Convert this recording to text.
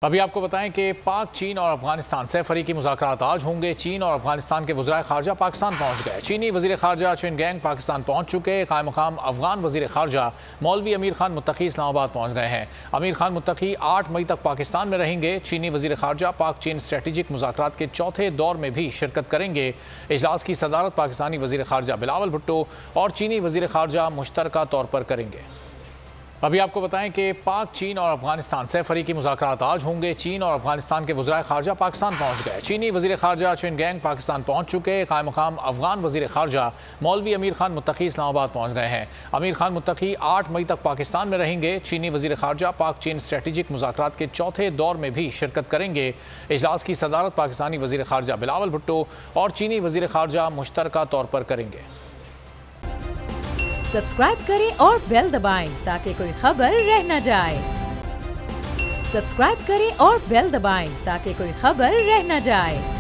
अभी आपको बताएं कि पाक, चीन और अफगानिस्तान से फरीकी मुज़ाकरात आज होंगे। चीन और अफगानिस्तान के वज़ीर ख़ारजा पाकिस्तान पहुँच गए। चीनी वज़ीर ख़ारजा चिनगैंग पाकिस्तान पहुँच चुके। क़ायम मक़ाम अफगान वज़ीर ख़ारजा मौलवी अमीर खान मुत्तकी इस्लामाबाद पहुँच गए हैं। अमीर खान मुत्तकी 8 मई तक पाकिस्तान में रहेंगे। चीनी वज़ीर ख़ारजा पाक चीन स्ट्रेटेजिक मुज़ाकरात के चौथे दौर में भी शिरकत करेंगे। इजलास की सदारत पाकिस्तानी वज़ीर ख़ारजा बिलावल भुट्टो और चीनी वज़ीर ख़ारजा मुश्तरका तौर पर करेंगे। अभी आपको बताएं कि पाक, चीन और अफगानिस्तान से फरीकी मुज़ाकरात आज होंगे। चीन और अफगानिस्तान के वज़ीर ख़ारजा पाकिस्तान पहुँच गए। चीनी वज़ीर ख़ारजा चिनगैंग पाकिस्तान पहुँच चुके। क़ायम मक़ाम अफगान वज़ीर ख़ारजा मौलवी अमीर खान मुत्तकी इस्लामाबाद पहुँच गए हैं। अमीर खान मुत्तकी 8 मई तक पाकिस्तान में रहेंगे। चीनी वज़ीर ख़ारजा पाक चीन स्ट्रेटेजिक मुज़ाकरात के चौथे दौर में भी शिरकत करेंगे। इजलास की सदारत पाकिस्तानी वज़ीर ख़ारजा बिलावल भुट्टो और चीनी वज़ीर ख़ारजा मुश्तरका तौर पर करेंगे। सब्सक्राइब करें और बेल दबाएं ताकि कोई खबर रह न जाए। सब्सक्राइब करें और बेल दबाएं ताकि कोई खबर रह न जाए।